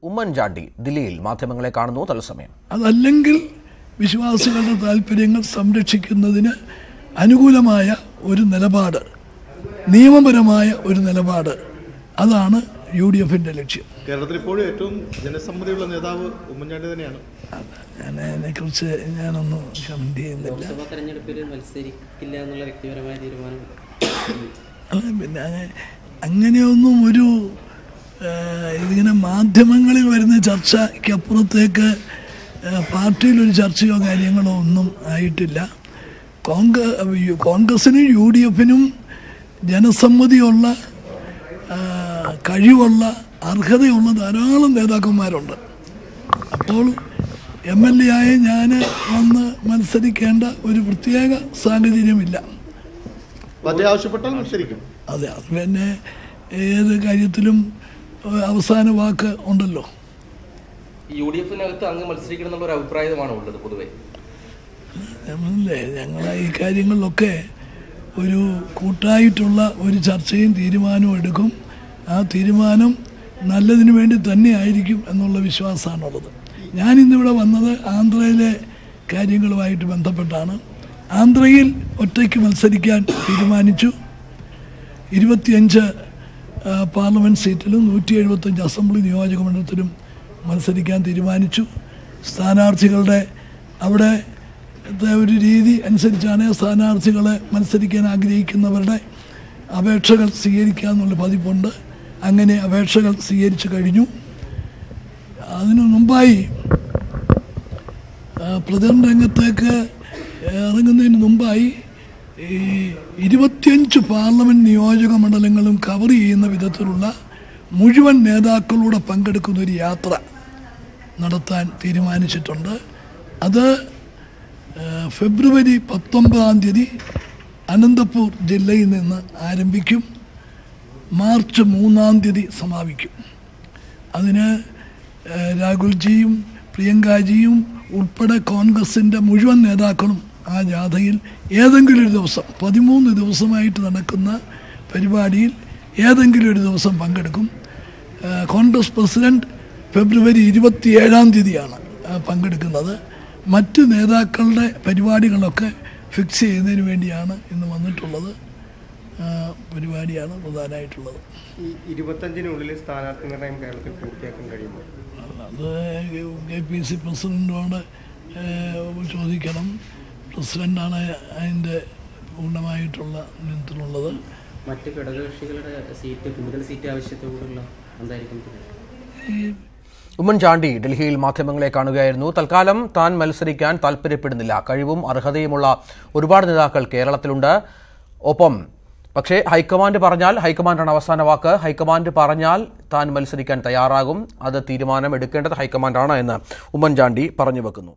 ഉമ്മൻചാണ്ടി ദില്ലിയിൽ മാധ്യമങ്ങളെ കാണുന്നു തത്സമയം. അതല്ലെങ്കിൽ വിശ്വാസികളുടെ താല്പര്യങ്ങൾ സംരക്ഷിക്കുന്നതിന് അനുകൂലമായ ഒരു നിലപാട്, നിയമപരമായ ഒരു നിലപാട്, അതാണ് UDFന്റെ ലക്ഷ്യം. കേരളത്തിൽ ഇപ്പോഴും ഏറ്റവും ജനസമ്മതിയുള്ള നേതാവ് ഉമ്മൻചാണ്ടി തന്നെയാണ്. അതിനെക്കുറിച്ച് ഞാനൊന്നും കമന്റ് ചെയ്യുന്നില്ല. പിന്നെ അങ്ങനെയൊന്നും ഒരു ഇതിങ്ങനെ മാധ്യമങ്ങളിൽ വരുന്ന ചർച്ചയ്ക്കപ്പുറത്തേക്ക് പാർട്ടിയിലൊരു ചർച്ചയോ കാര്യങ്ങളോ ഒന്നും ആയിട്ടില്ല. കോൺഗ്രസിനും UDFനും ജനസമ്മതിയുള്ള, കഴിവുള്ള, അർഹതയുള്ള ധാരാളം നേതാക്കന്മാരുണ്ട്. അപ്പോൾ MLA ആയ ഞാൻ വന്ന് മത്സരിക്കേണ്ട ഒരു പ്രത്യേക സാഹചര്യമില്ല. അതെ, അത് പിന്നെ ഏത് കാര്യത്തിലും അവസാന വാക്ക് ഉണ്ടല്ലോ. UDFനകത്ത് അങ്ങ് മത്സരിക്കണം എന്നുള്ള ഒരു അഭിപ്രായമാണ് ഉള്ളത് പൊതുവെ. ഞങ്ങൾ ഈ കാര്യങ്ങളിലൊക്കെ ഒരു കൂട്ടായിട്ടുള്ള ഒരു ചർച്ചയും തീരുമാനവും എടുക്കും. ആ തീരുമാനം നല്ലതിനു വേണ്ടി തന്നെ ആയിരിക്കും എന്നുള്ള വിശ്വാസമാണുള്ളത്. ഞാനിന്നിവിടെ വന്നത് ആന്ധ്രയിലെ കാര്യങ്ങളുമായിട്ട് ബന്ധപ്പെട്ടാണ്. ആന്ധ്രയിൽ ഒറ്റയ്ക്ക് മത്സരിക്കാൻ തീരുമാനിച്ചു. 25 പാർലമെൻറ്റ് സീറ്റിലും 175 അസംബ്ലി നിയോജക മണ്ഡലത്തിലും മത്സരിക്കാൻ തീരുമാനിച്ചു. സ്ഥാനാർത്ഥികളുടെ അവിടെ ഒരു രീതി അനുസരിച്ചാണ് സ്ഥാനാർത്ഥികളെ മത്സരിക്കാൻ ആഗ്രഹിക്കുന്നവരുടെ അപേക്ഷകൾ സ്വീകരിക്കുക എന്നുള്ള പതിപ്പുണ്ട്. അങ്ങനെ അപേക്ഷകൾ സ്വീകരിച്ചു കഴിഞ്ഞു. അതിനു മുമ്പായി പ്രചരണ രംഗത്തേക്ക് ഇറങ്ങുന്നതിന് മുമ്പായി 25 പാർലമെൻറ്റ് നിയോജക മണ്ഡലങ്ങളും കവർ ചെയ്യുന്ന വിധത്തിലുള്ള മുഴുവൻ നേതാക്കളൂടെ പങ്കെടുക്കുന്ന ഒരു യാത്ര നടത്താൻ തീരുമാനിച്ചിട്ടുണ്ട്. അത് ഫെബ്രുവരി 19 അനന്തപൂർ ജില്ലയിൽ നിന്ന് ആരംഭിക്കും. മാർച്ച് 3 സമാപിക്കും. അതിന് രാഹുൽജിയും പ്രിയങ്കാജിയും ഉൾപ്പെടെ കോൺഗ്രസിൻ്റെ മുഴുവൻ നേതാക്കളും ആ ജാഥയിൽ ഏതെങ്കിലും ഒരു ദിവസം, 13 ദിവസമായിട്ട് നടക്കുന്ന പരിപാടിയിൽ ഏതെങ്കിലും ഒരു ദിവസം പങ്കെടുക്കും. കോൺഗ്രസ് പ്രസിഡന്റ് ഫെബ്രുവരി 27 പങ്കെടുക്കുന്നത്. മറ്റ് നേതാക്കളുടെ പരിപാടികളൊക്കെ ഫിക്സ് ചെയ്യുന്നതിന് വേണ്ടിയാണ് ഇന്ന് വന്നിട്ടുള്ളത്. പരിപാടിയാണ് പ്രധാനമായിട്ടുള്ളത്. ഈ 25-നുള്ളിൽ സ്ഥാനാർത്ഥി നിർണയം കേരളത്തിൽ പൂർത്തിയാക്കാൻ കഴിയുമോ? അത് KPC പ്രസിഡന്റിനോട് ചോദിക്കണം. പ്രസിഡന്റാണ് അതിൻ്റെ പൂർണ്ണമായിട്ടുള്ള നിയന്ത്രണമുള്ളത്. മറ്റ് ഘടകകക്ഷികളുടെ കൂടുതൽ സീറ്റ് ആവശ്യത്തോടുള്ള എന്തായിരിക്കും? ഉമ്മൻചാണ്ടി ഡൽഹിയിൽ മാധ്യമങ്ങളെ കാണുകയായിരുന്നു. തൽക്കാലം താൻ മത്സരിക്കാൻ താൽപര്യപ്പെടുന്നില്ല. കഴിവും അർഹതയുമുള്ള ഒരുപാട് നേതാക്കൾ കേരളത്തിലുണ്ട്. ഒപ്പം പക്ഷേ ഹൈക്കമാൻഡ് പറഞ്ഞാൽ, ഹൈക്കമാൻഡാണ് അവസാന വാക്ക്, ഹൈക്കമാൻഡ് പറഞ്ഞാൽ താൻ മത്സരിക്കാൻ തയ്യാറാകും. അത് തീരുമാനം എടുക്കേണ്ടത് ഹൈക്കമാൻഡാണ് എന്ന് ഉമ്മൻചാണ്ടി പറഞ്ഞു വെക്കുന്നു.